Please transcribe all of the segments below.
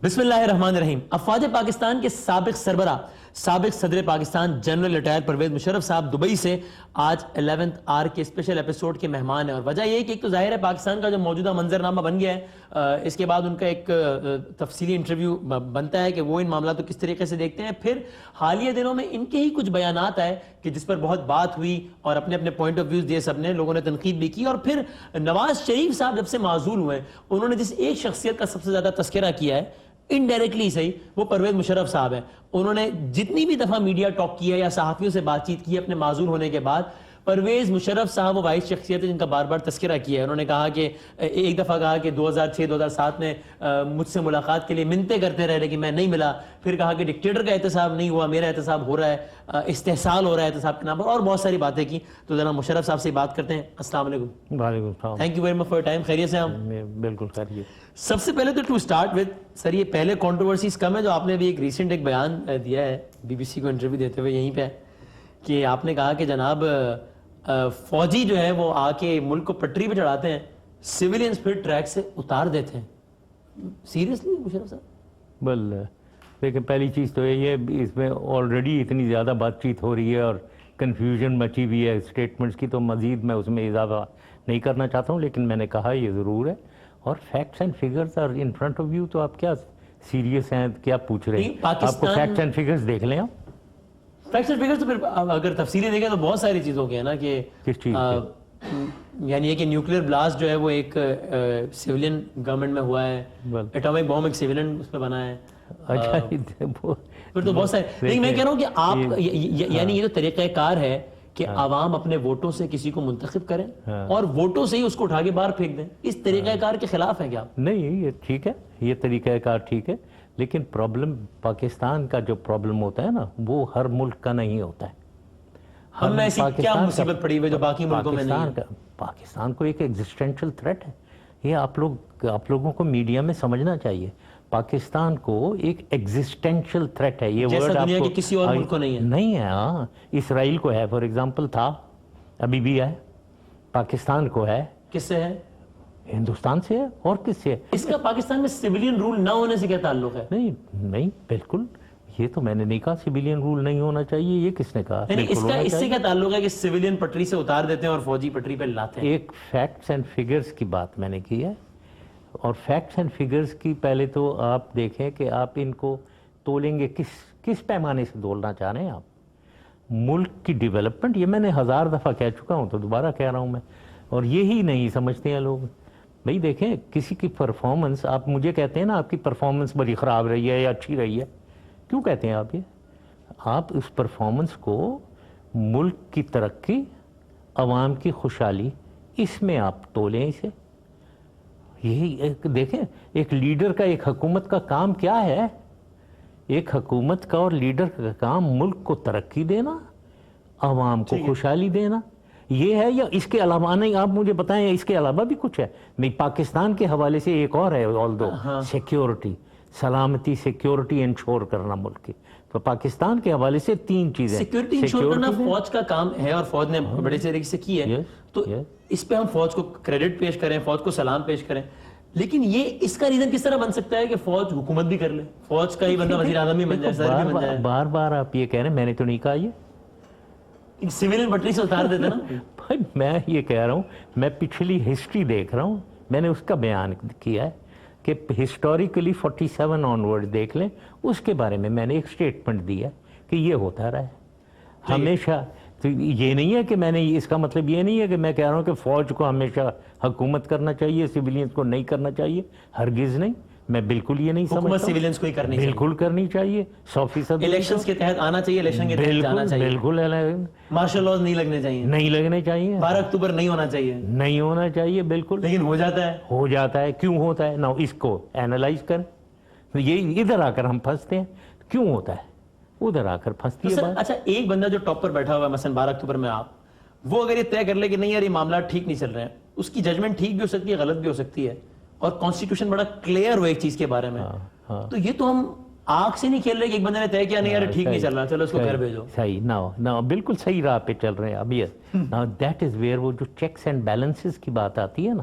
بسم اللہ الرحمن الرحیم. افواج پاکستان کے سابق سربراہ سابق صدر پاکستان جنرل ریٹائر پرویز مشرف صاحب دبئی سے آج 11th آر کے اسپیشل ایپیسوڈ کے مہمان ہیں. اور وجہ یہ ہے کہ ایک تو ظاہر ہے پاکستان کا جو موجودہ منظرنامہ بن گیا ہے, اس کے بعد ان کا ایک تفصیلی انٹرویو بنتا ہے کہ وہ ان معاملات کو کس طریقے سے دیکھتے ہیں. پھر حالیہ دنوں میں ان کے ہی کچھ بیانات آئے کہ جس پر بہت بات ہوئی اور اپنے اپنے پوائنٹ آف ویوز دیے, سب نے لوگوں نے تنقید بھی کی. اور پھر نواز شریف صاحب جب سے معزول ہوئے انہوں نے جس ایک شخصیت کا سب سے زیادہ تذکرہ کیا ہے انڈائریکٹلی صحیح, وہ پرویز مشرف صاحب ہیں. انہوں نے جتنی بھی دفعہ میڈیا ٹاک کیا یا صحافیوں سے بات چیت کی اپنے معزول ہونے کے بعد, پرویز مشرف صاحب وہ واحد شخصیت ہے جن کا بار بار تذکرہ کیا ہے. انہوں نے کہا کہ ایک دفعہ کہا کہ 2006-2007 میں مجھ سے ملاقات کے لیے منتیں کرتے رہے لیکن میں نہیں ملا. پھر کہا کہ ڈکٹیٹر کا احتساب نہیں ہوا, میرا احتساب ہو رہا ہے, استحصال ہو رہا ہے احتساب کے نام پر, اور بہت ساری باتیں کی. تو ذرا مشرف صاحب سے بات کرتے ہیں. السلام علیکم. وعلیکم السلام. Thank you very much for your time. خیریت سے ہم بالکل خیریت. سب سے پہلے تو ٹو سٹارٹ وتھ سر, یہ پہلے کنٹروورسیز کم ہے جو آپ نے بھی ایک ریسنٹ ایک بیان دیا ہے بی بی سی کو انٹرویو دیتے ہوئے یہیں پہ, کہ آپ نے کہا کہ جناب فوجی جو ہے وہ آ کے ملک کو پٹری پہ چڑھاتے ہیں, سویلینز پھر ٹریک سے اتار دیتے ہیں. سیریسلی مشرف صاحب؟ بل لیکن پہلی چیز تو یہ ہے اس میں آلریڈی اتنی زیادہ بات چیت ہو رہی ہے اور کنفیوژن مچی ہوئی ہے اسٹیٹمنٹس کی, تو مزید میں اس میں اضافہ نہیں کرنا چاہتا ہوں. لیکن میں نے کہا یہ ضرور ہے, اور facts and figures are in front of you. تو آپ کیا سیریس ہیں, کیا پوچھ رہے ہیں؟ آپ کو فیکٹس اینڈ فگرز دیکھ لیں. آپ فیکٹس اینڈ فگرز تو پھر اگر تفصیلی دیکھیں تو بہت ساری چیزوں کے ہیں نا, کہ کس چیز یعنی یہ کہ نیوکلیئر بلاسٹ جو ہے وہ ایک سیولین گورنمنٹ میں ہوا ہے, ایٹامک بم ایک سیولین اس پہ بنا ہے. اچھا پھر تو بہت سارے, لیکن میں کہہ رہا ہوں کہ آپ یعنی یہ تو طریقہ کار ہے کہ عوام اپنے ووٹوں سے کسی کو منتخب کریں اور ووٹوں سے ہی اس کو اٹھا کے باہر پھینک دیں. اس طریقہ کار کے خلاف ہے کیا؟ نہیں, یہ ٹھیک ہے, یہ طریقہ کار ٹھیک ہے, لیکن پرابلم پاکستان کا جو پرابلم ہوتا ہے نا وہ ہر ملک کا نہیں ہوتا ہے. ہم میں ایسی کیا مصیبت پڑی ہوئی جو باقی ملکوں میں نہیں ہے؟ پاکستان کو ایک ایگزسٹینشل تھریٹ ہے. یہ آپ لوگوں کو میڈیا میں سمجھنا چاہیے. پاکستان کو ایک ایگزسٹینشل تھریٹ ہے. یہ ورڈ آپ کو کسی اور ملک کو نہیں ہے. نہیں ہے. ہاں, اسرائیل کو ہے فار ایگزامپل, تھا, ابھی بھی ہے. پاکستان کو ہے. کس سے ہے؟ ہندوستان سے ہے, اور کس سے ہے؟ اس کا پاکستان میں سویلین رول نہ ہونے سے کیا تعلق ہے؟ نہیں بالکل, یہ تو میں نے نہیں کہا سویلین رول نہیں ہونا چاہیے. یہ کس نے کہا؟ اس سے کیا تعلق ہے کہ سویلین پٹری سے اتار دیتے ہیں اور فوجی پٹری پہ لاتے ہیں؟ ایک فیکٹس اینڈ فگرز کی بات میں نے کی ہے, اور فیکٹس اینڈ فگرز کی پہلے تو آپ دیکھیں کہ آپ ان کو تولیں گے کس پیمانے سے تولنا چاہ رہے ہیں آپ. ملک کی ڈیولپمنٹ, یہ میں نے 1000 دفعہ کہہ چکا ہوں تو دوبارہ کہہ رہا ہوں میں, اور یہی نہیں سمجھتے ہیں لوگ. بھئی دیکھیں, کسی کی پرفارمنس, آپ مجھے کہتے ہیں نا آپ کی پرفارمنس بڑی خراب رہی ہے یا اچھی رہی ہے, کیوں کہتے ہیں آپ یہ؟ آپ اس پرفارمنس کو ملک کی ترقی, عوام کی خوشحالی, اس میں آپ تولیں اسے. یہی دیکھیں, ایک لیڈر کا, ایک حکومت کا کام کیا ہے؟ ایک حکومت کا اور لیڈر کا کام ملک کو ترقی دینا, عوام کو خوشحالی دینا, یہ ہے. یا اس کے علاوہ نہیں؟ آپ مجھے بتائیں اس کے علاوہ بھی کچھ ہے؟ نہیں, پاکستان کے حوالے سے ایک اور ہے, آلدو سیکیورٹی, سلامتی, سیکیورٹی انشور کرنا ملک کی. تو پاکستان کے حوالے سے 3 چیزیں. سیکیورٹی انشور کرنا فوج کا کام ہے اور فوج نے بڑے طریقے سے کی ہے, تو اس پہ ہم فوج کو کریڈٹ پیش کریں, فوج کو سلام پیش کریں. لیکن یہ اس کا ریزن کس طرح بن سکتا ہے کہ فوج حکومت بھی کر لے, فوج کا ہی بندہ وزیر اعظم بھی بن جائے, صدر بھی بن جائے؟ بار بار آپ یہ کہہ رہے ہیں, میں نے تو نہیں کہا یہ سویلین پٹری سے اتار دیتے نا. بھائی میں یہ کہہ رہا ہوں, میں پچھلی ہسٹری دیکھ رہا ہوں, میں نے اس کا بیان کیا ہے کہ ہسٹوریکلی 47 آنورڈ دیکھ لیں, اس کے بارے میں نے ایک سٹیٹمنٹ دی ہے کہ یہ ہوتا رہا ہے ہمیشہ. تو یہ نہیں ہے کہ میں نے, اس کا مطلب یہ نہیں ہے کہ میں کہہ رہا ہوں کہ فوج کو ہمیشہ حکومت کرنا چاہیے, سویلینز کو نہیں کرنا چاہیے, ہرگز نہیں. میں بالکل یہ نہیں سمجھتا. حکومت سویلینز کو ہی کرنی چاہیے, بالکل کرنی چاہیے, 100%. الیکشنز کے تحت آنا چاہیے, الیکشن کے تحت جانا چاہیے, بالکل. مارشل لاز نہیں لگنے چاہیے, نہیں لگنے چاہیے. 12 اکتوبر نہیں ہونا چاہیے, نہیں ہونا چاہیے, بالکل. لیکن ہو جاتا ہے. ہو جاتا ہے. کیوں ہوتا ہے نا, اس کو اینالائز کریں. یہ ادھر آ کر ہم پھنستے ہیں. کیوں ہوتا ہے؟ ادھر آ کر پھنستی ہے بات. اچھا, ایک بندہ جو ٹاپ پر بیٹھا ہوا ہے مثلا 12 اکتوبر میں, آپ وہ اگر یہ طے کر لے کہ نہیں یار یہ معاملات ٹھیک نہیں چل رہے ہیں, اس کی ججمنٹ ٹھیک بھی ہو سکتی ہے, غلط بھی ہو سکتی ہے, اور کانسٹیٹیوشن بڑا کلیئر ہو ایک چیز کے بارے میں, تو یہ تو ہم آنکھ سے نہیں کھیل رہے کہ ایک بندے نے طے کیا نہیں یار ٹھیک نہیں چل رہا, چلو اس کو گھر بھیجو. صحیح نا, بالکل صحیح راہ پہ چل رہے ہیں اب. یہ دیٹ از ویئر وہ جو چیکس اینڈ بیلنسز کی بات آتی ہے نا,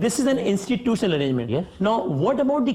this is an institutional arrangement. Yes. Now, what about the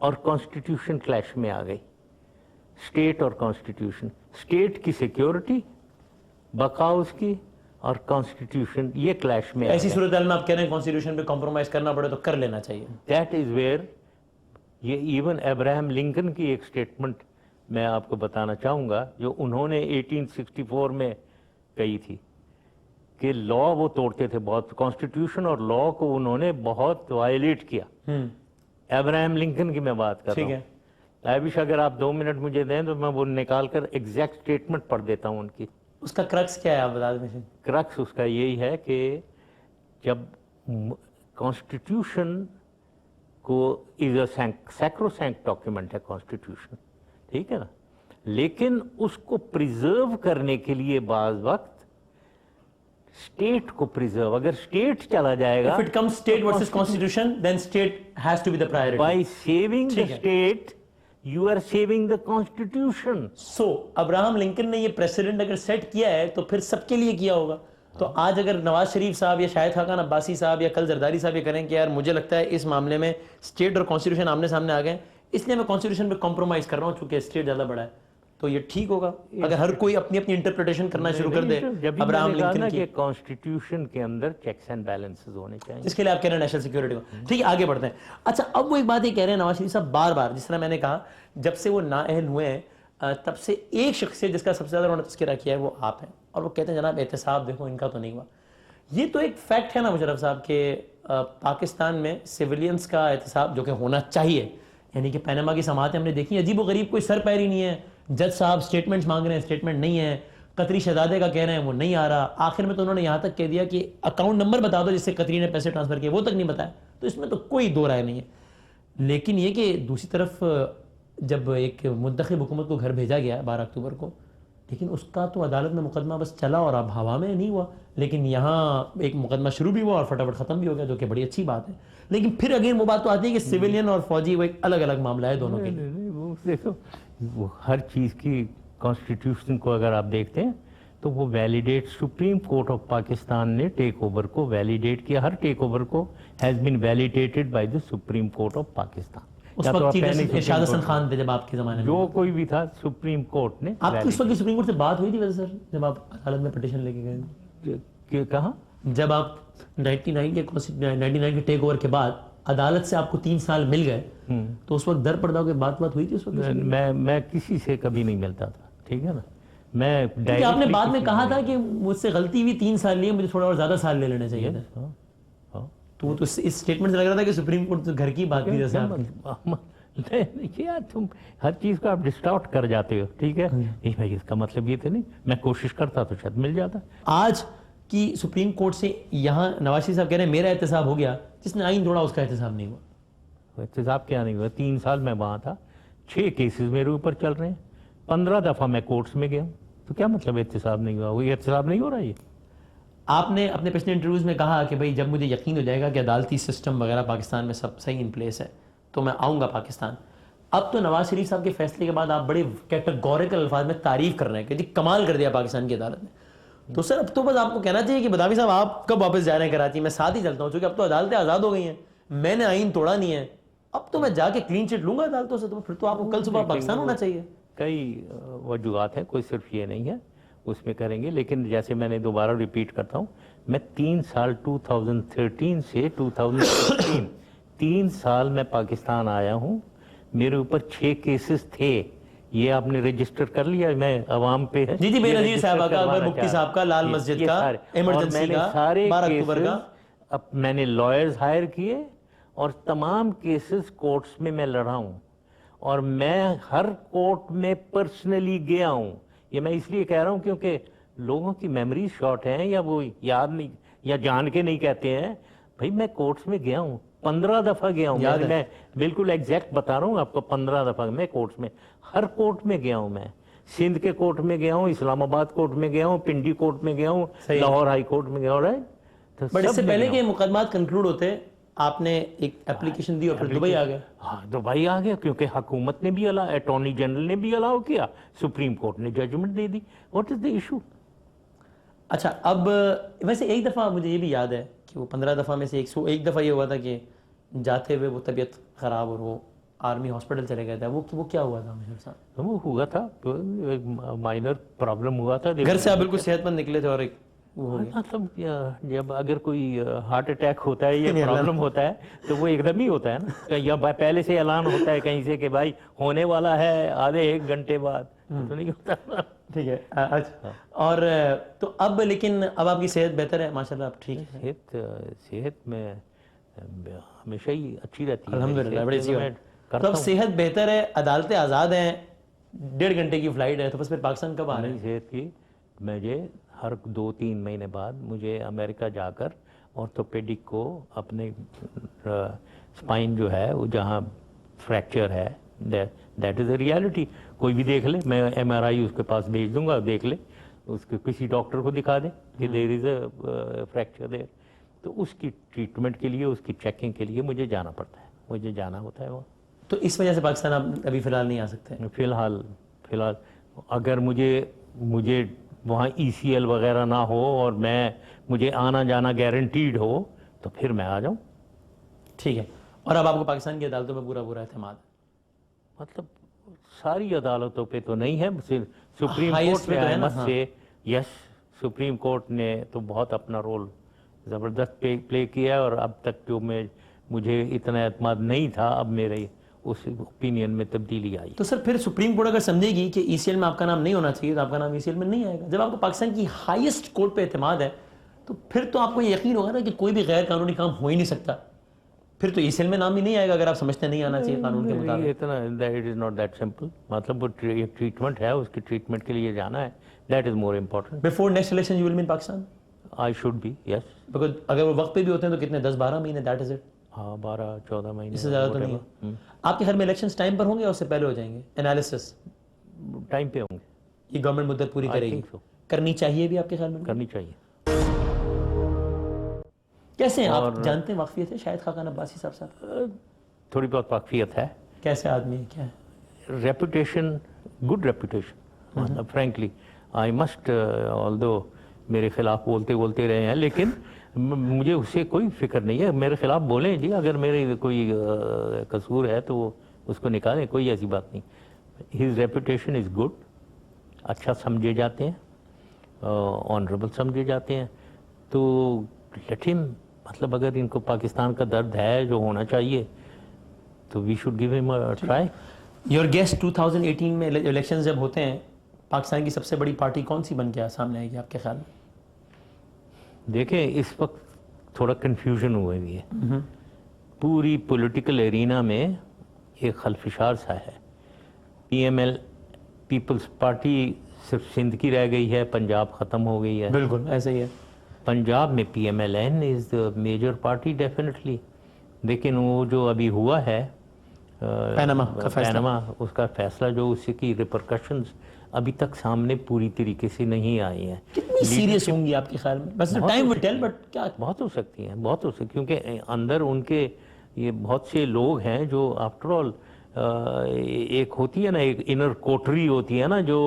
اور کانسٹیٹیوشن کلیش میں آ گئی. اسٹیٹ اور کانسٹیٹیوشن, اسٹیٹ کی سیکیورٹی, بقا اس کی, اور کانسٹیٹیوشن یہ کلیش میں. ایسی صورتحال میں آپ کہہ رہے ہیں کانسٹیٹیوشن پہ کمپرومائز کرنا پڑے تو کر لینا چاہیے. دیٹ از ویئر یہ ایون ابراہم لنکن کی ایک اسٹیٹمنٹ میں آپ کو بتانا چاہوں گا جو انہوں نے 1864 میں کہی تھی کہ لا وہ توڑتے تھے بہت, کانسٹیٹیوشن اور لا کو انہوں نے بہت وائلیٹ کیا. ابراہم لنکن کی میں بات کر رہا ہوں. عائبش اگر آپ 2 منٹ مجھے دیں تو میں وہ نکال کر ایگزیکٹ اسٹیٹمنٹ پڑھ دیتا ہوں ان کی. اس کا کرکس کیا ہے آپ بتا دیں. کرکس اس کا یہی ہے کہ جب کانسٹیٹیوشن کو از اے سیکروسینکٹ ڈاکیومنٹ ہے کانسٹیٹیوشن, ٹھیک ہے نا, لیکن اس کو پریزرو کرنے کے لیے بعض وقت اسٹیٹ کو پریزرو, اگر اسٹیٹ چلا جائے گا, if it comes state versus constitution then state has to be the priority. by saving the state you are saving the constitution. So Abraham Lincoln نے یہ پریسیڈنٹ اگر سیٹ کیا ہے تو پھر سب کے لیے کیا ہوگا. تو آج اگر نواز شریف صاحب یا شاہد خاقان عباسی صاحب یا کل زرداری صاحب یہ کریں کہ یار مجھے لگتا ہے اس معاملے میں اسٹیٹ اور کانسٹیٹیوشن آمنے سامنے آ گئے, اس لیے میں کانسٹیٹیوشن پہ کمپرومائز کر رہا ہوں چونکہ اسٹیٹ زیادہ بڑا ہے, تو یہ ٹھیک ہوگا اگر ہر کوئی اپنی اپنی انٹرپریٹیشن کرنا شروع کر دے ابراہم لنکن کی. کانسٹیٹیوشن کے اندر چیکس اینڈ بیلنسز ہونے چاہیے, اس کے لیے آپ کہہ رہے ہیں نیشنل سیکیورٹی کو. ٹھیک ہے آگے بڑھتے ہیں. اچھا اب وہ ایک بات یہ کہہ رہے ہیں نواز شریف صاحب بار بار, جس طرح میں نے کہا جب سے وہ نااہل ہوئے ہیں تب سے ایک شخصیت جس کا سب سے زیادہ انہوں نے تذکرہ کیا ہے وہ آپ ہیں, اور وہ کہتے ہیں جناب احتساب دیکھو ان کا تو نہیں ہوا. یہ تو ایک فیکٹ ہے نا مشرف صاحب کہ پاکستان میں سیولینز کا احتساب جو کہ ہونا چاہیے, یعنی کہ پیناما کی سماعتیں ہم نے دیکھی, عجیب و غریب کوئی سر پیر ہی نہیں ہے, جج صاحب سٹیٹمنٹس مانگ رہے ہیں اسٹیٹمنٹ نہیں ہے, قطری شہزادے کا کہہ رہے ہیں وہ نہیں آ رہا, آخر میں تو انہوں نے یہاں تک کہہ دیا کہ اکاؤنٹ نمبر بتا دو جس سے قطری نے پیسے ٹرانسفر کیے, وہ تک نہیں بتایا. تو اس میں تو کوئی دو رائے نہیں ہے. لیکن یہ کہ دوسری طرف جب ایک منتخب حکومت کو گھر بھیجا گیا 12 اکتوبر کو, لیکن اس کا تو عدالت میں مقدمہ بس چلا اور اب ہوا میں نہیں ہوا, لیکن یہاں ایک مقدمہ شروع بھی ہوا اور فٹافٹ ختم بھی ہو گیا, جو کہ بڑی اچھی بات ہے. لیکن پھر اگین وہ بات تو آتی ہے کہ سویلین اور فوجی وہ ایک الگ الگ معاملہ ہے دونوں کے. وہ دیکھو وہ ہر چیز کی کانسٹیٹیوشن کو اگر آپ دیکھتے ہیں تو وہ validate, Supreme Court of Pakistan نے ٹیک اوور کو ویلیڈیٹ کیا, ہر ٹیک اوور کو has been validated by the Supreme Court of Pakistan. اس وقت ارشاد حسن خان تھے جب آپ کے زمانے میں, جو کوئی بھی تھا سپریم کورٹ نے. آپ کی اس وقت سپریم کورٹ سے بات ہوئی تھی ویسے سر جب آپ عدالت میں پٹیشن لے کے گئے؟ کہاں جب آپ 99 کے ٹیک اوور کے بعد عدالت سے آپ کو 3 سال مل گئے تو اس وقت در پردہ کے بات ہوئی تھی اس وقت؟ میں کسی سے کبھی نہیں ملتا تھا, ٹھیک ہے نا. میں آپ نے بعد میں کہا تھا کہ مجھ سے غلطی ہوئی, 3 سال لیے, مجھے تھوڑا اور زیادہ سال لے لینے چاہیے تھے. تو اس اسٹیٹمنٹ سے لگ رہا تھا کہ سپریم کورٹ تو گھر کی بات کی جیسے یار تم ہر چیز کو آپ ڈسٹارٹ کر جاتے ہو, ٹھیک ہے. بھائی اس کا مطلب یہ تو نہیں, میں کوشش کرتا تو شاید مل جاتا. آج کی سپریم کورٹ سے یہاں نواز شریف صاحب کہہ رہے ہیں میرا احتساب ہو گیا, جس نے آئین توڑا اس کا احتساب نہیں ہوا. احتساب کیا نہیں ہوا؟ 3 سال میں وہاں تھا, 6 کیسز میرے اوپر چل رہے ہیں, 15 دفعہ میں کورٹس میں گیا ہوں, تو کیا مطلب احتساب نہیں ہوا؟ وہی احتساب نہیں ہو رہا. یہ آپ نے اپنے پچھلے انٹرویوز میں کہا کہ بھائی جب مجھے یقین ہو جائے گا کہ عدالتی سسٹم وغیرہ پاکستان میں سب صحیح ان پلیس ہے تو میں آؤں گا پاکستان. اب تو نواز شریف صاحب کے فیصلے کے بعد آپ بڑے کیٹیگوریکل الفاظ میں تعریف کر رہے ہیں کہ جی کمال کر دیا پاکستان کی عدالت نے. تو سر اب تو بس آپ کو کہنا چاہیے کہ بداوی صاحب آپ کب واپس جا رہے ہیں کراچی؟ میں ساتھ ہی چلتا ہوں, چونکہ اب تو عدالتیں آزاد ہو گئی ہیں, میں نے آئین توڑا نہیں ہے, اب تو میں جا کے کلین چٹ لوں گا عدالتوں سے, تو پھر تو آپ کو کل صبح پاکستان ہونا چاہیے. کئی وجوہات ہیں, کوئی صرف یہ نہیں ہے, اس میں کریں گے. لیکن جیسے میں نے دوبارہ ریپیٹ کرتا ہوں, میں 3 سال 2013 سے 2016 3 سال میں پاکستان آیا ہوں, میرے اوپر 6 کیسز تھے. یہ آپ نے رجسٹر کر لیا؟ میں عوام پہ ہے جی بے نظیر صاحبہ کا, اکبر مفتی صاحب کا, لال مسجد کا, ایمرجنسی کا, سارے 12 اکتوبر کا. اب میں نے لائرز ہائر کیے اور تمام کیسز کورٹس میں لڑا ہوں, اور میں ہر کورٹ میں پرسنلی گیا ہوں. یہ میں اس لیے کہہ رہا ہوں کیونکہ لوگوں کی میموری شارٹ ہیں, یا وہ یاد نہیں یا جان کے نہیں کہتے ہیں. بھائی میں کورٹس میں گیا ہوں, 15 دفعہ گیا ہوں. میں بالکل ایگزیکٹ بتا رہا ہوں آپ کو, 15 دفعہ میں کورٹس میں, ہر کورٹ میں گیا ہوں. میں سندھ کے کورٹ میں گیا ہوں, اسلام آباد کورٹ میں گیا ہوں, پنڈی کورٹ میں گیا ہوں, لاہور ہائی کورٹ میں گیا ہوں. بٹ اس سے پہلے کہ مقدمات کنکلوڈ ہوتے آپ نے ایک اپلیکیشن دی اور پھر دبئی آ گئے. ہاں دبئی آ گیا کیونکہ حکومت نے بھی اٹارنی جنرل نے بھی الاؤ کیا, سپریم کورٹ نے ججمنٹ دے دی. What is the issue? اچھا اب ویسے ایک دفعہ مجھے یہ بھی یاد ہے کہ وہ 15 دفعہ میں سے ایک دفعہ یہ ہوا تھا کہ جاتے ہوئے وہ طبیعت خراب اور وہ آرمی ہاسپٹل چلے گئے تھے, وہ کیا ہوا تھا مشرف صاحب؟ وہ ہوا تھا مائنر پرابلم ہوا تھا. گھر سے آپ بالکل صحت مند نکلے تھے اور ایک وہ ہو گیا. مطلب جب اگر کوئی ہارٹ اٹیک ہوتا ہے یا پرابلم ہوتا ہے تو وہ ایک دم ہی ہوتا ہے نا, یا پہلے سے اعلان ہوتا ہے کہیں سے کہ بھائی ہونے والا ہے آدھے ایک گھنٹے بعد, تو نہیں ہوتا. ٹھیک ہے. اچھا, اور تو اب لیکن اب آپ کی صحت بہتر ہے ماشاء اللہ, آپ ٹھیک ہے؟ صحت میں ہمیشہ ہی اچھی رہتی ہے الحمدللہ, بڑی اچھی بات. تو کرتا اب ہوں. صحت بہتر ہے, عدالتیں آزاد ہیں, 1.5 گھنٹے کی فلائٹ ہے, تو بس پھر پاکستان کب آ رہے ہیں؟ صحت کی مجھے ہر 2-3 مہینے بعد مجھے امریکہ جا کر آرتھوپیڈک کو اپنے اسپائن جو ہے وہ جہاں فریکچر ہے, دیٹ از اے ریالٹی. کوئی بھی دیکھ لے, میں MRI اس کے پاس بھیج دوں گا, دیکھ لے, اس کے کسی ڈاکٹر کو دکھا دے کہ دیر از اے فریکچر دیر. تو اس کی ٹریٹمنٹ کے لیے, اس کی چیکنگ کے لیے مجھے جانا پڑتا ہے, مجھے جانا ہوتا ہے وہ. تو اس وجہ سے پاکستان آپ ابھی فی الحال نہیں آ سکتے؟ فی الحال اگر مجھے وہاں ECL وغیرہ نہ ہو اور مجھے آنا جانا گارنٹیڈ ہو تو پھر میں آ جاؤں. ٹھیک ہے. اور اب آپ کو پاکستان کی عدالتوں پہ پورا اعتماد ہے؟ مطلب ساری عدالتوں پہ تو نہیں ہے, سپریم Highest کورٹ پہ تو ہے میں نا, مست سے یس, سپریم کورٹ نے تو بہت اپنا رول زبردست پلے کیا ہے, اور اب تک جو مجھے اتنا اعتماد نہیں تھا, اب میرے اس اوپینین میں تبدیلی آئی. تو سر پھر سپریم کورٹ اگر سمجھے گی کہ ECL میں آپ کا نام نہیں ہونا چاہیے تو آپ کا نام ECL میں نہیں آئے گا. جب آپ کو پاکستان کی ہائیسٹ کورٹ پہ اعتماد ہے تو پھر تو آپ کو یہ یقین ہوگا نا کہ کوئی بھی غیر قانونی کام ہو ہی نہیں سکتا, پھر تو ECL میں نام ہی نہیں آئے گا اگر آپ سمجھتے نہیں آنا چاہیے قانون کے مطابق. اتنا it is not that simple. مطلب وہ ٹریٹمنٹ ہے, اس کی ٹریٹمنٹ کے لیے جانا ہے, that is more important. Before next election you will be in Pakistan? I should be, yes. Because اگر وہ وقت پہ بھی ہوتے ہیں تو کتنے 10-12 مہینے, دیٹ از اٹ. ہاں 12-14 مہینے, اس سے زیادہ تو نہیں ہے. آپ کے خیال میں الیکشنز ٹائم پر ہوں گے یا اس سے پہلے ہو جائیں گے؟ انالیسس ٹائم پہ ہوں گے. یہ گورنمنٹ مدت پوری کرے گی, کرنی چاہیے بھی آپ کے خیال میں؟ کرنی چاہیے. کیسے ہیں آپ جانتے ہیں واقفیت ہے شاہد خاقان عباسی صاحب؟ تھوڑی بہت واقفیت ہے. کیسے آدمی ہے, کیا ہے ریپوٹیشن؟ Good reputation. مطلب فرینکلی آئی مسٹ, آلدو میرے خلاف بولتے رہے ہیں, لیکن مجھے اس سے کوئی فکر نہیں ہے. میرے خلاف بولیں جی, اگر میرے کوئی قصور ہے تو وہ اس کو نکالیں, کوئی ایسی بات نہیں. ہز ریپوٹیشن از گڈ, اچھا سمجھے جاتے ہیں, آنریبل سمجھے جاتے ہیں. تو لیٹ ہم, مطلب اگر ان کو پاکستان کا درد ہے جو ہونا چاہیے تو وی شوڈ گیو ہم اے ٹرائی. یور گیس 2018 میں الیکشنز جب ہوتے ہیں پاکستان کی سب سے بڑی پارٹی کون سی بن کے سامنے آئے گی آپ کے خیال میں؟ دیکھیں اس وقت تھوڑا کنفیوژن ہوئے ہوئی ہے پوری پولیٹیکل ایرینا میں, ایک خلفشار سا ہے. PML پیپلز پارٹی صرف سندھ کی رہ گئی ہے, پنجاب ختم ہو گئی ہے. بالکل ایسا ہی ہے. پنجاب میں PMLN is the major party definitely. لیکن وہ جو ابھی ہوا ہے پیناما, اس کا فیصلہ, جو اس کی ریپرکشنز ابھی تک سامنے پوری طریقے سے نہیں آئی ہیں. کتنی سیریس ہوں گی آپ کے خیال میں؟ بس ٹائم ول ٹیل, بٹ کیا بہت ہو سکتی ہیں, بہت ہو سکتی, کیونکہ اندر ان کے یہ بہت سے لوگ ہیں جو آفٹر آل ایک ہوتی ہے نا, ایک انر کوٹری ہوتی ہے نا, جو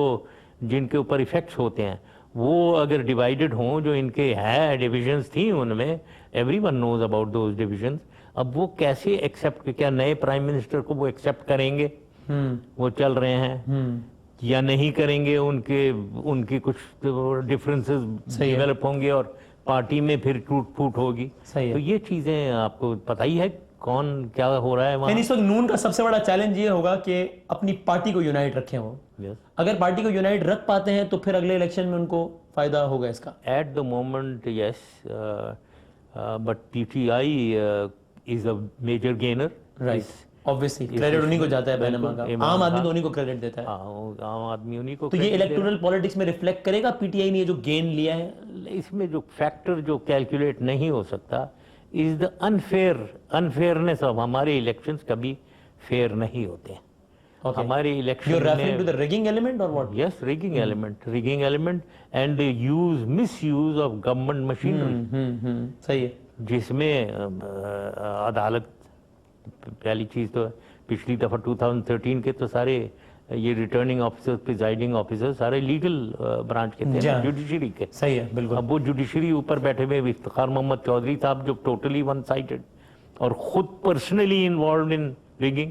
جن کے اوپر ایفیکٹس ہوتے ہیں, وہ اگر ڈیوائیڈڈ ہوں, جو ان کے ہے ڈویژنس تھیں ان میں, every one knows about those divisions. اب وہ کیسے ایکسیپٹ, کیا نئے پرائم منسٹر کو وہ ایکسیپٹ کریں گے, وہ چل رہے ہیں, یا نہیں کریں گے؟ ان کی کچھ ڈفرینسز ڈیولپ ہوں گے اور پارٹی میں پھر ٹوٹ پھوٹ ہوگی. تو یہ چیزیں آپ کو پتہ ہی ہے کون کیا ہو رہا ہے وہاں. اس وقت نون کا سب سے بڑا چیلنج یہ ہوگا کہ اپنی پارٹی کو یونائٹ رکھیں. وہ اگر پارٹی کو یونائٹ رکھ پاتے ہیں تو پھر اگلے الیکشن میں ان کو فائدہ ہوگا اس کا. At the moment yes, but PTI is a major gainer. Right, obviously credit انہی کو جاتا ہے پیناما کا, عام آدمی تو انہی کو کریڈٹ دیتا ہے. عام آدمی انہی کو. تو یہ الیکٹورل پالیٹکس میں ریفلیکٹ کرے گا PTI نے جو گین لیا ہے؟ اس میں جو فیکٹر جو کیلکولیٹ نہیں ہو سکتا از دا انفیئرنیس آف ہمارے الیکشنز. کبھی فیئر نہیں ہوتے ہیں ہمارے الیکشن میں. You're referring to the rigging element or what? Yes, rigging element and the misuse of government machinery. صحیح ہے. جس میں عدالت پہلی چیز تو پچھلی دفعہ 2013 کے تو سارے یہ ریٹرننگ آفیسر, پریزائڈنگ آفیسر سارے لیگل برانچ کے تھے, جوڈیشری کے. صحیح ہے, بالکل. اب وہ جوڈیشری اوپر بیٹھے ہوئے افتخار محمد چودھری صاحب جو ٹوٹلی ون سائڈڈ اور خود personally involved in rigging.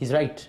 He's right.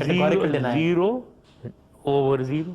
categorical deny. 0/0.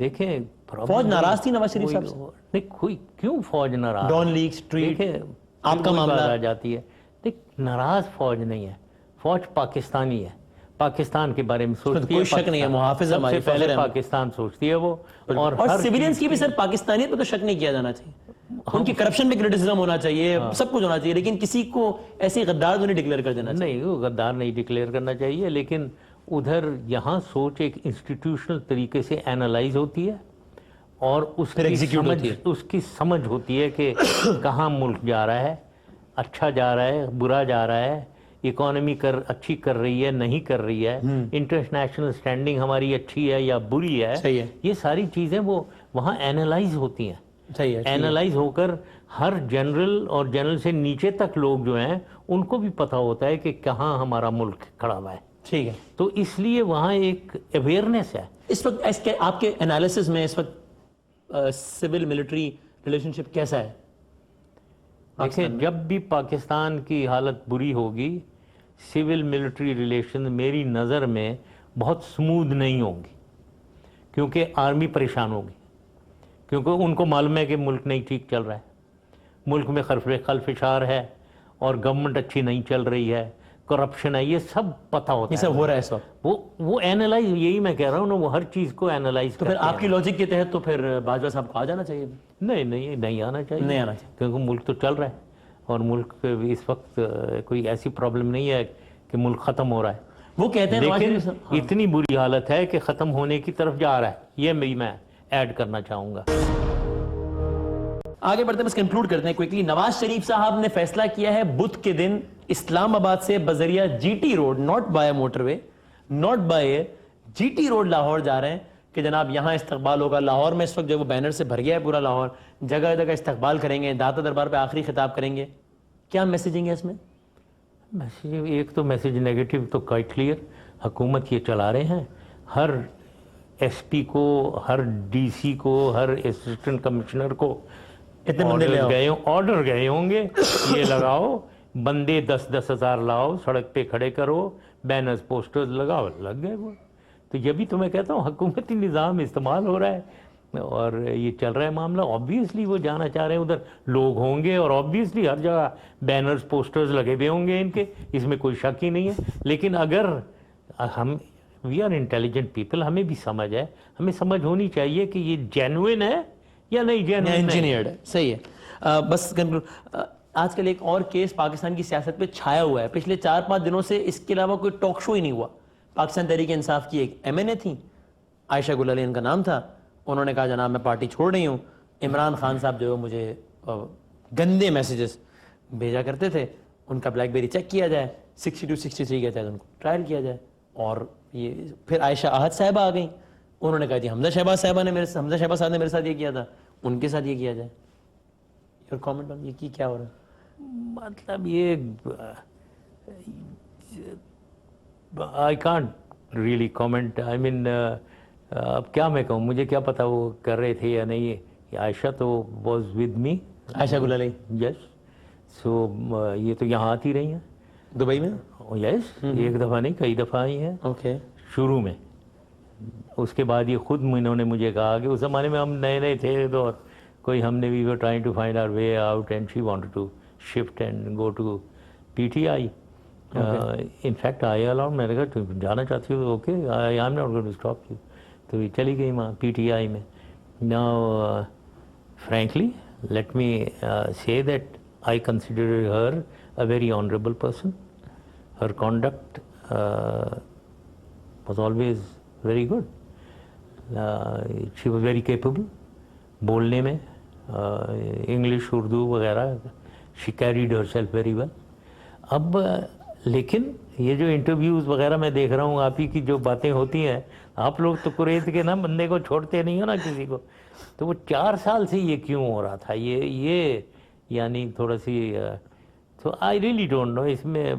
دیکھیں فوج ناراض تھی نواز شریف صاحب سے؟ نہیں کوئی کیوں فوج ناراض؟ ڈان لیگ اسٹریٹ دیکھیں آپ کا معاملہ آ جاتی ہے. دیکھ ناراض فوج نہیں ہے, فوج پاکستانی ہے, پاکستان کے بارے میں سوچتی ہے, کوئی شک نہیں ہے, محافظ سب سے ہماری پہلے فخر ہے. پاکستان سوچتی ہے وہ. اور اور ہر سویلینز کی بھی سر پاکستانیت پہ تو شک نہیں کیا جانا چاہیے, ان کی کرپشن پہ کریٹیسزم ہونا چاہیے, سب کچھ ہونا چاہیے, لیکن کسی کو ایسی غدار تو نہیں ڈکلیئر کر دینا چاہیے. نہیں وہ غدار نہیں ڈکلیئر کرنا چاہیے, لیکن ادھر یہاں سوچ ایک انسٹیٹیوشنل طریقے سے اینالائز ہوتی ہے اور اس کی سمجھ ہوتی ہے کہ کہاں ملک جا رہا ہے, اچھا جا رہا ہے, برا جا رہا ہے, اکانومی اچھی کر رہی ہے, نہیں کر رہی ہے, انٹرنیشنل سٹینڈنگ ہماری اچھی ہے یا بری ہے. یہ ساری چیزیں وہ وہاں اینالائز ہوتی ہیں. اینالائز ہو کر ہر جنرل اور جنرل سے نیچے تک لوگ جو ہیں ان کو بھی پتہ ہوتا ہے کہ کہاں ہمارا ملک کھڑا ہوا ہے. ٹھیک ہے, تو اس لیے وہاں ایک اویئرنیس ہے. اس وقت آپ کے انالیسس میں اس وقت سول ملٹری ریلیشن شپ کیسا ہے؟ دیکھیں جب بھی پاکستان کی حالت بری ہوگی سول ملٹری ریلیشن میری نظر میں بہت سمودھ نہیں ہوں گی, کیونکہ آرمی پریشان ہوگی, کیونکہ ان کو معلوم ہے کہ ملک نہیں ٹھیک چل رہا ہے, ملک میں خلفشار ہے اور گورنمنٹ اچھی نہیں چل رہی ہے, کرپشن ہے, یہ سب پتہ ہوتا ہے. یہ سب ہو رہا ہے اس وقت. وہ اینالائز, یہی میں کہہ رہا ہوں نا, وہ ہر چیز کو اینالائز تو پھر آپ کی لاجک کے تحت تو پھر باجوہ صاحب کو آ جانا چاہیے. نہیں آنا چاہیے, کیونکہ ملک تو چل رہا ہے اور ملک اس وقت کوئی ایسی پرابلم نہیں ہے کہ ملک ختم ہو رہا ہے. وہ کہتے ہیں لیکن اتنی بری حالت ہے کہ ختم ہونے کی طرف جا رہا ہے, یہ میں ایڈ کرنا چاہوں گا. آگے بڑھتے ہیں, بس کنکلوڈ کرتے ہیں کوئکلی. نواز شریف صاحب نے فیصلہ کیا ہے بدھ کے دن اسلام آباد سے بذریعہ G T road, not by motorway, not by air, G T road Lahore جا رہے ہیں کہ جناب یہاں استقبال ہوگا. لاہور میں اس وقت جو وہ بینر سے بھر گیا ہے پورا لاہور, جگہ جگہ استقبال کریں گے, داتا دربار پہ آخری خطاب کریں گے. کیا میسیجنگ ہے اس میں؟ میسیج ایک تو میسیج نیگیٹو تو کوائٹ کلیئر, حکومت یہ چلا رہے ہیں, ہر ایس پی کو, ہر ڈی سی کو, ہر اسسٹنٹ کمشنر کو آرڈر گئے ہوں گے یہ لگاؤ, بندے 10-10 ہزار لاؤ, سڑک پہ کھڑے کرو, بینرز پوسٹرز لگاؤ, لگ گئے وہ. تو یہ بھی تو میں کہتا ہوں حکومتی نظام استعمال ہو رہا ہے اور یہ چل رہا ہے معاملہ. آبویسلی وہ جانا چاہ رہے ہیں, ادھر لوگ ہوں گے اور آبویسلی ہر جگہ بینرز پوسٹرز لگے ہوئے ہوں گے ان کے, اس میں کوئی شک ہی نہیں ہے. لیکن اگر ہم وی آر انٹیلیجنٹ پیپل, ہمیں بھی سمجھ ہے, ہمیں سمجھ ہونی چاہیے کہ یہ جینوئن ہے یا نہیں جینوئن انجینئرڈ ہے. صحیح ہے. بس آج کل ایک اور کیس پاکستان کی سیاست پہ چھایا ہوا ہے پچھلے 4-5 دنوں سے, اس کے علاوہ کوئی ٹاک شو ہی نہیں ہوا. پاکستان تحریک انصاف کی ایک ایم این اے تھی, عائشہ گل علی ان کا نام تھا, انہوں نے کہا جناب میں پارٹی چھوڑ رہی ہوں. عمران خان صاحب جو مجھے گندے میسیجز بھیجا کرتے تھے, ان کا بلیک بیری چیک کیا جائے, 62-63 کے تحت ان کو ٹرائل کیا جائے. اور یہ پھر عائشہ احد صاحبہ آ گئیں, انہوں نے کہا جی حمزہ شہباز صاحب نے میرے ساتھ یہ کیا تھا, ان کے ساتھ یہ کیا جائے. اور کامنٹ آن یہ کیا ہو رہا ہے؟ مطلب یہ I can't really comment. I mean اب کیا میں کہوں, مجھے کیا پتا وہ کر رہے تھے یا نہیں. عائشہ تو was with me. عائشہ گل علی, یس. سو یہ تو یہاں آتی رہی ہیں دبئی میں. یس, ایک دفعہ نہیں کئی دفعہ آئی ہیں. اوکے. شروع میں, اس کے بعد یہ خود انہوں نے مجھے کہا کہ اس زمانے میں ہم نئے تھے تو کوئی ہم نے we were trying to find our way out and she wanted to shift and go to PTI. In fact I allowed, میں نے کہا تم جانا چاہتی ہو okay, I am not going to stop you. تو یہ چلی گئی وہاں PTI میں. Now frankly let me say that I consider her a very honorable person. Her conduct was always very good. She was very capable بولنے میں, English Urdu وغیرہ, she carried herself very well. اب لیکن یہ جو انٹرویوز وغیرہ میں دیکھ رہا ہوں, آپ ہی کی جو باتیں ہوتی ہیں, آپ لوگ تو قریت کے نا بندے کو چھوڑتے نہیں ہو نا کسی کو, تو وہ 4 سال سے یہ کیوں ہو رہا تھا, یہ یعنی تھوڑا سی, تو آئی ریئلی ڈونٹ نو. اس میں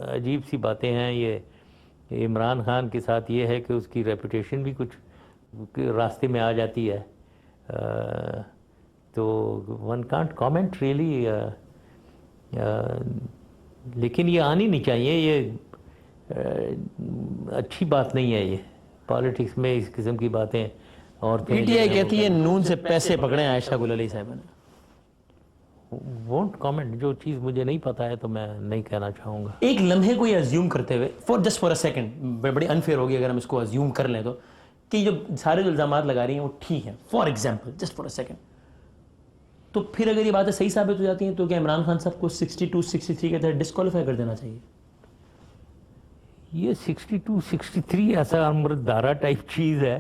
عجیب سی باتیں ہیں. یہ عمران خان کے ساتھ یہ ہے کہ اس کی ریپوٹیشن بھی کچھ راستے میں آ جاتی ہے, تو ون کانٹ کامنٹ ریئلی. لیکن یہ آنی نہیں چاہیے, یہ اچھی بات نہیں ہے. یہ پالیٹکس میں اس قسم کی باتیں اور پی ٹی آئی کہتی ہے نون سے پیسے پکڑے عائشہ گل علی صاحبہ نے. Won't comment. جو چیز مجھے نہیں پتا ہے تو میں نہیں کہنا چاہوں گا. ایک لمحے کو یہ ازیوم کرتے ہوئے جسٹ فار اے سیکنڈ, بڑی انفیئر ہوگی اگر ہم اس کو ازیوم کر لیں تو, کہ جو سارے جو الزامات لگا رہی ہیں وہ ٹھیک ہیں, for example just for a second, تو پھر اگر یہ باتیں صحیح ثابت ہو جاتی ہیں تو کیا عمران خان صاحب کو 62 63 کے تحت ڈسکوالیفائی کر دینا چاہیے؟ یہ 62 63 ایسا امرت دھارا ٹائپ چیز ہے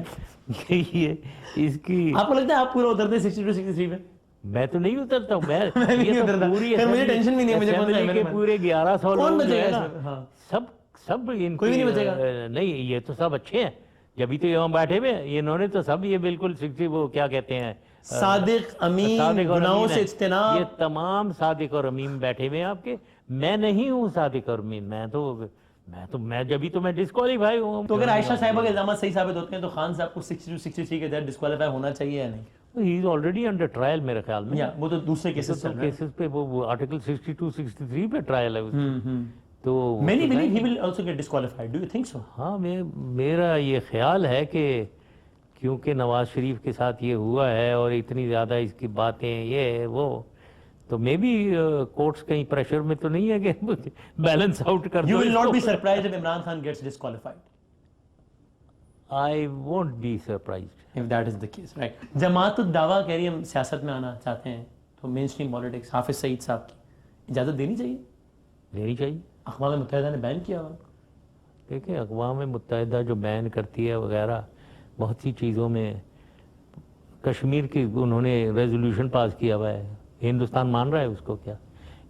کہ یہ اس کی, آپ کو لگتا ہے آپ پورا اترتے ہیں 62 63 میں؟ میں تو نہیں اترتا ہوں. میں نہیں اترتا, پھر مجھے ٹینشن بھی نہیں ہے, مجھے کون سا کے پورے 1100 لوگ جو ہے نا, ہاں سب ان کوئی بھی نہیں بچے گا. نہیں, یہ تو سب اچھے ہیں, جبھی تو یہاں بیٹھے ہوئے انہوں نے تو سب یہ بالکل 60 وہ کیا کہتے ہیں, صادق امین, گناہوں سے اجتناب, یہ تمام صادق اور امین بیٹھے ہوئے ہیں آپ کے. میں نہیں ہوں صادق اور امین, میں جبھی تو میں ڈسکوالیفائی ہوں. تو اگر عائشہ صاحبہ کے الزامات صحیح ثابت ہوتے ہیں تو خان صاحب کو 62 63 کے تحت ڈسکوالیفائی ہونا چاہیے یا نہیں؟ ہی از آلریڈی انڈر ٹرائل میرے خیال میں. وہ تو دوسرے کیسز چل رہے ہیں. کیسز پہ وہ آرٹیکل 62 63 پہ ٹرائل ہے اس کا. تو many believe he will also get disqualified. Do you think so? ہاں, میرا یہ خیال ہے کہ کیونکہ نواز شریف کے ساتھ یہ ہوا ہے اور اتنی زیادہ اس کی باتیں یہ وہ, تو مے بی کورٹس کہیں پریشر میں تو نہیں ہے کہ بیلنس آؤٹ کر دو. You will not be surprised if Imran Khan gets disqualified. I won't be surprised. If that is the case, right. جماعت الدعویٰ کہہ رہی ہے ہم سیاست میں آنا چاہتے ہیں, تو مین اسٹریم پالیٹکس حافظ سعید صاحب کی اجازت دینی چاہیے؟ دینی چاہیے. اقوام متحدہ نے بین کیا ہوا. دیکھیں اقوام متحدہ جو بین کرتی ہے وغیرہ بہت سی چیزوں میں, کشمیر کی انہوں نے ریزولوشن پاس کیا ہوا ہے, ہندوستان مان رہا ہے اس کو کیا؟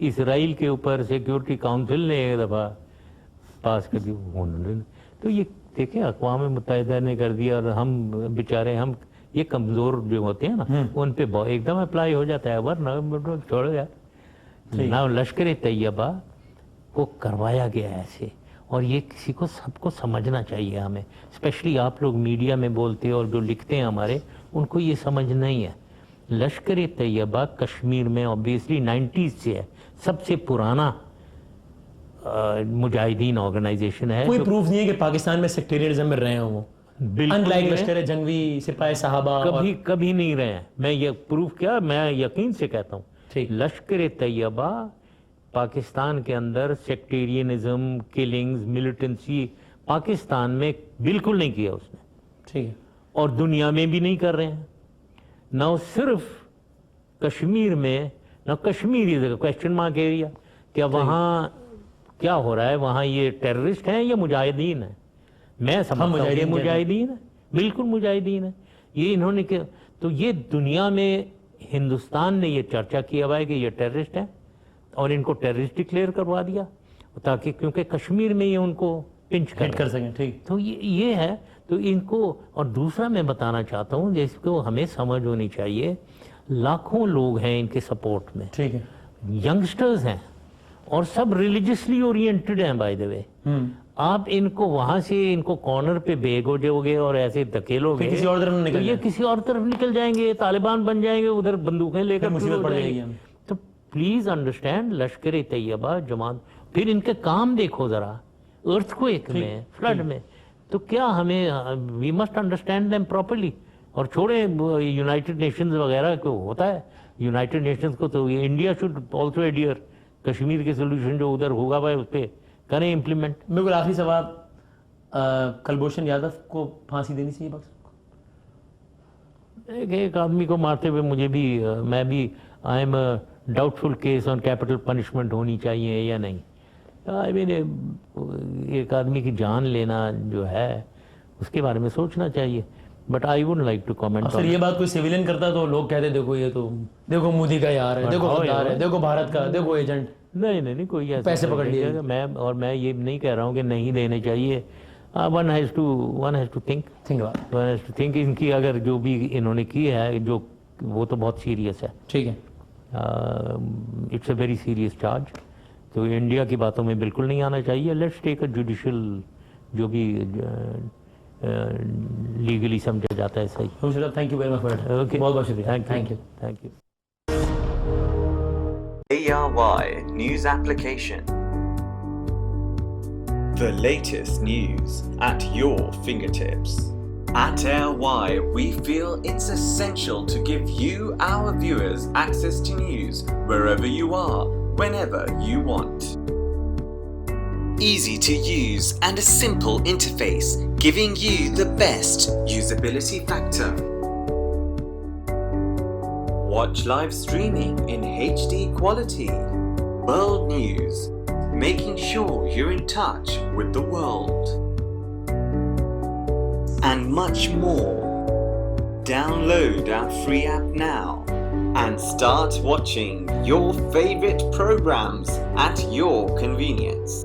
اسرائیل کے اوپر سیکیورٹی کاؤنسل نے ایک دفعہ پاس کر دی, تو یہ دیکھیں اقوام متحدہ نے کر دیا, اور ہم بیچارے ہم یہ کمزور جو ہوتے ہیں نا ان پہ ایک دم اپلائی ہو جاتا ہے, ورنہ چھوڑ گیا نہ. لشکر طیبہ کو کروایا گیا ایسے, اور یہ کسی کو سب کو سمجھنا چاہیے ہمیں, اسپیشلی آپ لوگ میڈیا میں بولتے اور جو لکھتے ہیں ہمارے, ان کو یہ سمجھ نہیں ہے. لشکر طیبہ کشمیر میں اوبیسلی 90s سے ہے, سب سے پرانا مجاہدین آرگنائزیشن ہے. کوئی پروف نہیں ہے کہ پاکستان میں سیکٹریزم میں رہے ہوں وہ, انلائک لشکر جنگی سپاہی صحابہ کبھی نہیں رہے ہیں. میں یہ پروف کیا, میں یقین سے کہتا ہوں, لشکر طیبہ پاکستان کے اندر سیکٹیرینزم, کلنگز, ملیٹنسی پاکستان میں بالکل نہیں کیا اس نے, ٹھیک ہے, اور دنیا میں بھی نہیں کر رہے ہیں. نہ صرف کشمیر میں, نہ کشمیر کوشچن مارک ایریا, کیا وہاں کیا ہو رہا ہے وہاں یہ ٹیررسٹ ہیں یا مجاہدین ہیں؟ میں سمجھتا ہوں یہ مجاہدین ہیں, بالکل مجاہدین ہیں. یہ انہوں نے کیا, تو یہ دنیا میں ہندوستان نے یہ چرچا کیا ہوا ہے کہ یہ ٹیررسٹ ہیں, اور ان کو ٹیررسٹ ڈکلیئر کروا دیا تاکہ کیونکہ کشمیر میں یہ ان کو پنچ کر سکیں. ٹھیک, تو یہ ہے. تو ان کو, اور دوسرا میں بتانا چاہتا ہوں جس کو ہمیں سمجھ ہونی چاہیے, لاکھوں لوگ ہیں ان کے سپورٹ میں, ٹھیک ہے, ینگسٹرز ہیں, اور سب ریلیجسلی اورینٹڈ ہیں بائی دا وے. آپ ان کو وہاں سے ان کو کارنر پہ بھیگو جو گے اور ایسے دھکیلو گے, کسی اور طرف نکل یہ کسی اور طرف نکل جائیں گے, طالبان بن جائیں گے, ادھر بندوقیں لے کر مصیبت پڑ جائے گی. تو پلیز انڈرسٹینڈ, لشکر طیبہ جماعت, پھر ان کے کام دیکھو ذرا, ارتھ کوئک میں, فلڈ میں, تو کیا ہمیں we must understand them properly. اور چھوڑیں یونائٹڈ نیشنز وغیرہ کو ہوتا ہے, یونائٹڈ نیشنز کو تو India should also adhere, Kashmir کے سولوشن جو ادھر ہوگا بھائی اس پہ کریں امپلیمنٹ. بالکل آخری سوال, کلبھوشن یادو کو پھانسی دینی چاہیے پاکستان کو؟ ایک آدمی کو مارتے ہوئے مجھے بھی, میں بھی I am doubtful case on capital punishment ہونی چاہیے یا نہیں. ایک آدمی کی جان لینا جو ہے اس کے بارے میں سوچنا چاہیے, but I would like to comment. Sir یہ بات کوئی سویلین کرتا تو لوگ کہتے دیکھو یہ تو دیکھو مودی کا یار ہے, دیکھو غدار ہے, دیکھو بھارت کا, دیکھو ایجنٹ. نہیں کوئی ایسا پیسے پکڑ لیے. میں یہ نہیں کہہ رہا ہوں کہ نہیں دینے چاہیے. ون ہیز ٹو تھنک ان کی اگر جو بھی انہوں نے کی ہے جو وہ تو بہت سیریس ہے. ٹھیک ہے, it's a very serious charge. تو انڈیا کی باتوں میں بالکل نہیں آنا چاہیے. لیٹس ٹیک اے جوڈیشل جو بھی لیگلی سمجھا جاتا ہے صحیح. Thank you very much. بہت بہت شکریہ. Thank you. ARY News Application. The latest news at your fingertips. At AirY, we feel it's essential to give you, our viewers, access to news wherever you are, whenever you want. Easy to use and a simple interface, giving you the best usability factor. Watch live streaming in HD quality. World news, making sure you're in touch with the world. And much more. Download our free app now and start watching your favorite programs at your convenience.